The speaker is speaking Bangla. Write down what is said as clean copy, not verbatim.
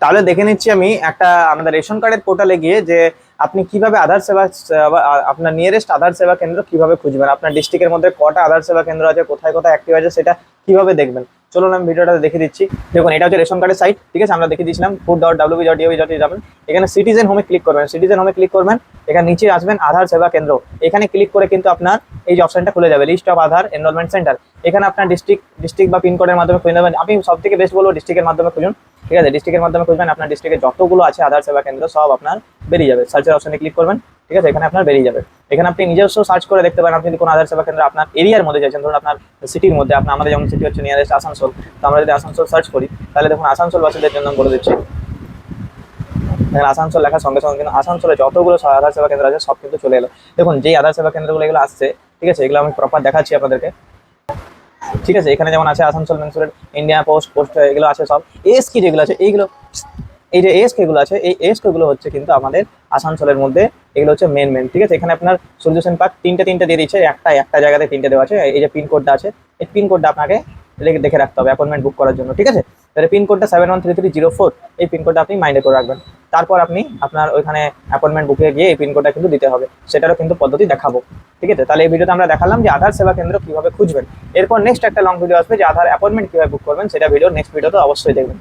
তাহলে দেখে নিচ্ছি আমি একটা আমাদের রেশন কার্ডের পোর্টালে গিয়ে যে আপনি কিভাবে আধার সেবা আপনার নিয়ারেস্ট আধার সেবা কেন্দ্র কিভাবে খুঁজবেন, আপনার ডিস্ট্রিক্টের মধ্যে কটা আধার সেবা কেন্দ্র আছে, কোথায় কোথায় অ্যাক্টিভ আছে, সেটা কিভাবে দেখবেন। চলুন আমি ভিডিওটা দেখে দিচ্ছি। দেখুন, এটা হচ্ছে রেশন কার্ডের সাইট, ঠিক আছে, আমরা দেখে দিয়েছিলাম food.wb.gov.in যাবেন। এখানে সিটিজেন হোমে ক্লিক করবেন, সিটিজেন হোমে ক্লিক করবেন, এখানে নিচে আসবেন আধার সেবা কেন্দ্র। এখানে ক্লিক করে কিন্তু আপনার এই যে অপশনটা খুলে যাবে, list of Aadhaar enrolment centre. এখানে আপনার ডিস্ট্রিক্ট বা পিনকোডের মাধ্যমে খুঁজে নেবেন। আমি সব থেকে বেস্ট বলবো ডিস্ট্রিক্টের মাধ্যমে খুঁজুন, ঠিক আছে। ডিস্ট্রিক্টের মাধ্যমে খুঁজবেন, আপনার ডিস্ট্রিক্টে যতগুলো আছে আধার সেবা কেন্দ্র সব আপনার বেরিয়ে যাবে। সার্চের অপশনে ক্লিক করবেন, ঠিক আছে, এখানে আপনার বেরিয়ে যাবে। এখানে আপনি নিজস্ব সার্চ করে দেখতে পারেন আপনি যদি কোনো আধার সেবা কেন্দ্র আপনার এরিয়ার মধ্যে চাইছেন, ধরুন আপনার সিটির মধ্যে, আপনার আমাদের যেমন সিটি হচ্ছে নিয়ারেস্ট আসানসোল, তো আমরা যদি আসানসোল সার্চ করি তাহলে দেখুন আসানসোলবাসীদের জন্য বলে দিচ্ছি, এখানে আসানসোল লেখার সঙ্গে সঙ্গে কিন্তু আসানসোলে যতগুলো আধার সেবা কেন্দ্র আছে সব কিন্তু চলে এলো। দেখুন যেই আধার সেবা কেন্দ্রগুলো এগুলো আসছে, ঠিক আছে, এগুলো আমি প্রপার দেখাচ্ছি আপনাদেরকে, ঠিক আছে। এখানে যেমন আছে আসানসোল মিউনিসিপ্যালিটি, ইন্ডিয়া পোস্ট এগুলো আছে সব। এএসকে যেগুলো আছে এইগুলো, এই যে এএসকে গুলো আছে, এই এএসকে গুলো হচ্ছে কিন্তু আমাদের আসানসোলের মধ্যে, এগুলো হচ্ছে মেন, ঠিক আছে। এখানে আপনার সলিউশন পার্ক তিনটে দিয়ে দিচ্ছে, একটা জায়গাতে তিনটে দেওয়া আছে। এই যে পিনকোডটা আছে, এই পিনকোডটা আপনাকে দেখে রাখতে হবে অ্যাপয়েন্টমেন্ট বুক করার জন্য, ঠিক আছে। তাহলে পিনকোডটা 713304, এই পিনকোডটা আপনি মাইন্ডে করে রাখবেন। তারপর আপনি আপনার ওইখানে অ্যাপয়েন্টমেন্ট বুকে গিয়ে এই পিনকোডটা কিন্তু দিতে হবে, সেটারও কিন্তু পদ্ধতি দেখাবো, ঠিক আছে। তাহলে এই ভিডিওতে আমরা দেখালাম যে আধার সেবা কেন্দ্র কিভাবে খুঁজবেন। এরপর নেক্সট একটা লং ভিডিও আসবে যে আধার অ্যাপয়েন্টমেন্ট কিভাবে বুক করবেন, সেটা ভিডিও নেক্সট ভিডিওতে অবশ্যই দেখবেন।